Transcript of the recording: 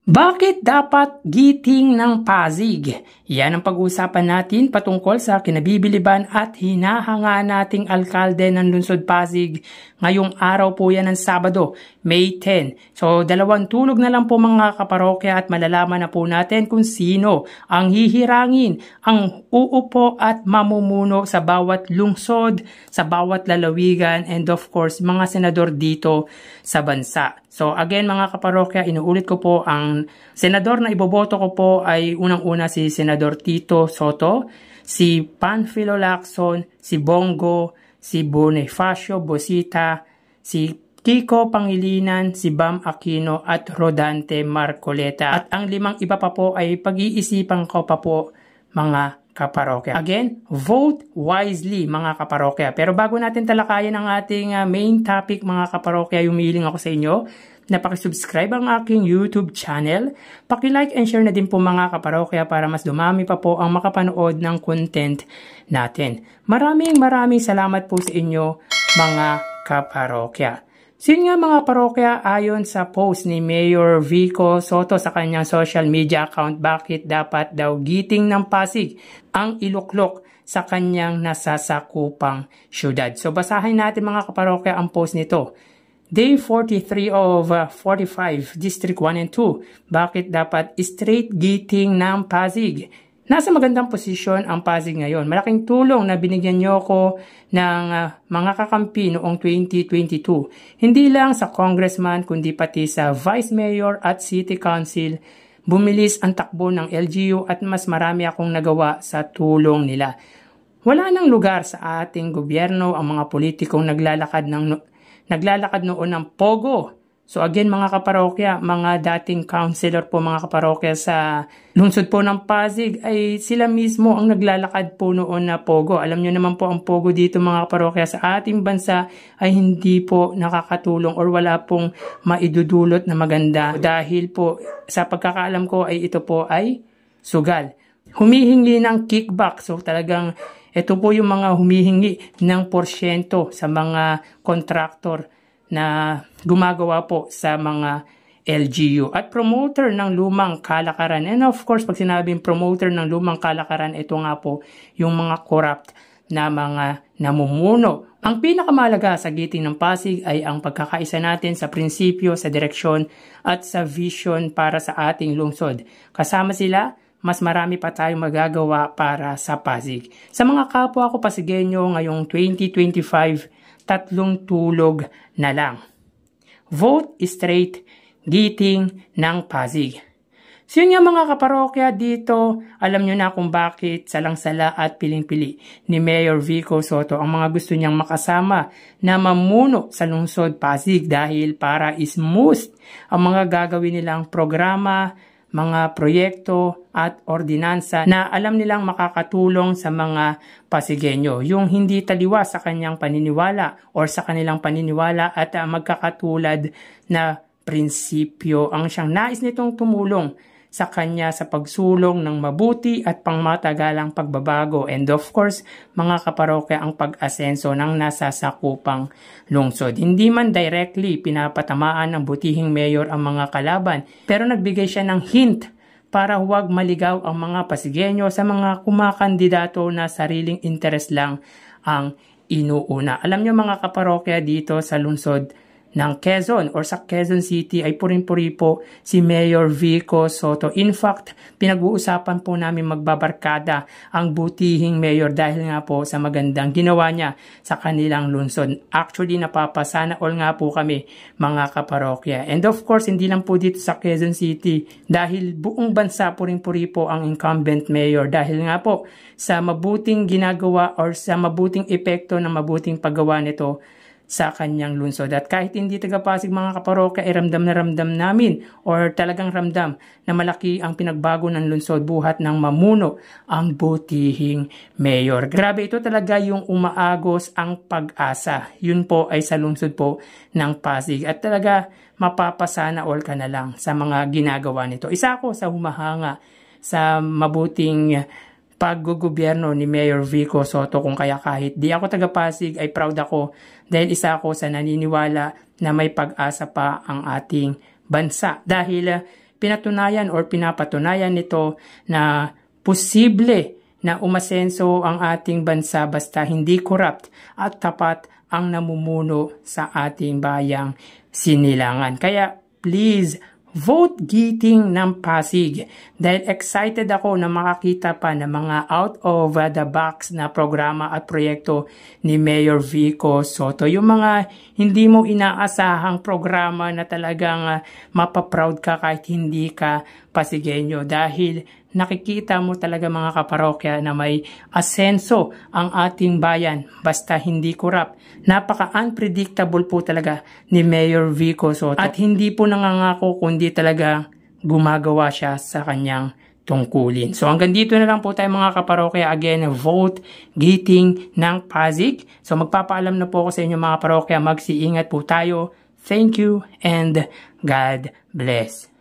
Bakit dapat giting ng Pasig? Yan ang pag-uusapan natin patungkol sa kinabibiliban at hinahanga nating alkalde ng Lungsod Pasig. Ngayong araw po yan ng Sabado, May 10. So, dalawang tulog na lang po mga kaparokya at malalaman na po natin kung sino ang hihirangin, ang uupo at mamumuno sa bawat lungsod, sa bawat lalawigan, and of course, mga senador dito sa bansa. So again mga kaparokya, inuulit ko po ang senador na iboboto ko po ay unang-una si Senador Tito Sotto, si Panfilo Lacson, si Bongo, si Bonifacio Bosita, si Kiko Pangilinan, si Bam Aquino at Rodante Marcoleta. At ang limang iba pa po ay pag-iisipan ko pa po mga kaparokya. Again, vote wisely mga kaparokya. Pero bago natin talakayan ang ating main topic mga kaparokya, humihiling ako sa inyo na pakisubscribe ang aking YouTube channel. Paki-like and share na din po mga kaparokya para mas dumami pa po ang makapanood ng content natin. Maraming salamat po sa inyo mga kaparokya. So yun nga mga parokya, ayon sa post ni Mayor Vico Sotto sa kanyang social media account, bakit dapat daw giting ng Pasig ang iluklok sa kanyang nasasakupang syudad. So basahin natin mga kaparokya ang post nito. Day 43 of 45, District 1 and 2. Bakit dapat straight giting ng Pasig? Nasa magandang posisyon ang Pasig ngayon. Malaking tulong na binigyan niyo ko ng mga kakampi noong 2022. Hindi lang sa congressman kundi pati sa vice mayor at city council. Bumilis ang takbo ng LGU at mas marami akong nagawa sa tulong nila. Wala nang lugar sa ating gobyerno ang mga politikong naglalakad noon ng pogo. So again mga kaparokya, mga dating councilor po mga kaparokya sa lungsod po ng Pasig ay sila mismo ang naglalakad po noon na pogo. Alam nyo naman po ang pogo dito mga kaparokya sa ating bansa ay hindi po nakakatulong or wala pong maidudulot na maganda. Dahil po sa pagkakaalam ko ay ito po ay sugal. Humihingi ng kickback. So talagang ito po yung mga humihingi ng porsyento sa mga kontraktor na gumagawa po sa mga LGU at promoter ng lumang kalakaran. And of course, pag sinabing promoter ng lumang kalakaran, ito nga po yung mga corrupt na mga namumuno. Ang pinakamahalaga sa giting ng Pasig ay ang pagkakaisa natin sa prinsipyo, sa direksyon at sa vision para sa ating lungsod. Kasama sila, mas marami pa tayong magagawa para sa Pasig. Sa mga kapwa ko Pasigueño ngayong 2025, tatlong tulog na lang. Vote straight, giting ng Pasig. So yun nga mga kaparokya dito, alam nyo na kung bakit salang-sala at piling-pili ni Mayor Vico Sotto ang mga gusto niyang makasama na mamuno sa lungsod Pasig dahil para smooth ang mga gagawin nilang programa, mga proyekto at ordinansa na alam nilang makakatulong sa mga Pasigueño. Yung hindi taliwas sa kanyang paniniwala or sa kanilang paniniwala at magkakatulad na prinsipyo ang siyang nais nitong tumulong sa kanya sa pagsulong ng mabuti at pangmatagalang pagbabago and of course mga kaparokya ang pag-asenso ng nasasakupang lungsod. Hindi man directly pinapatamaan ng butihing mayor ang mga kalaban pero nagbigay siya ng hint para huwag maligaw ang mga Pasigueño sa mga kumakandidato na sariling interes lang ang inuuna. Alam nyo mga kaparokya dito sa lungsod ng Quezon or sa Quezon City ay puring-puri po si Mayor Vico Sotto. In fact, pinag-uusapan po namin magbabarkada ang butihing mayor dahil nga po sa magandang ginawa niya sa kanilang lungsod. Actually, napapasana all nga po kami mga kaparokya. And of course, hindi lang po dito sa Quezon City dahil buong bansa puring-puri po ang incumbent mayor dahil nga po sa mabuting ginagawa or sa mabuting epekto ng mabuting paggawa nito sa kanyang lungsod. At kahit hindi taga-Pasig mga kaparokya, ramdam na ramdam namin or talagang ramdam na malaki ang pinagbago ng lungsod buhat ng mamuno ang butihing mayor. Grabe, ito talaga yung umaagos ang pag-asa. Yun po ay sa lungsod po ng Pasig. At talaga mapapasana all ka na lang sa mga ginagawa nito. Isa ako sa humahanga sa mabuting paggugobyerno ni Mayor Vico Sotto kung kaya kahit di ako taga-Pasig ay proud ako dahil isa ako sa naniniwala na may pag-asa pa ang ating bansa dahil pinatunayan or pinapatunayan nito na posible na umasenso ang ating bansa basta hindi corrupt at tapat ang namumuno sa ating bayang Sinilangan. Kaya please, vote Giting ng Pasig dahil excited ako na makakita pa ng mga out of the box na programa at proyekto ni Mayor Vico Sotto. Yung mga hindi mo inaasahang programa na talagang mapaproud ka kahit hindi ka Pasigueño dahil nakikita mo talaga mga kaparokya na may asenso ang ating bayan basta hindi corrupt. Napaka-unpredictable po talaga ni Mayor Vico Sotto at hindi po nangangako kundi talaga gumagawa siya sa kanyang tungkulin. So hanggang dito na lang po tayo mga kaparokya. Again, vote Giting ng Pasig. So magpapaalam na po ako sa inyo mga parokya. Magsiingat po tayo. Thank you and God bless.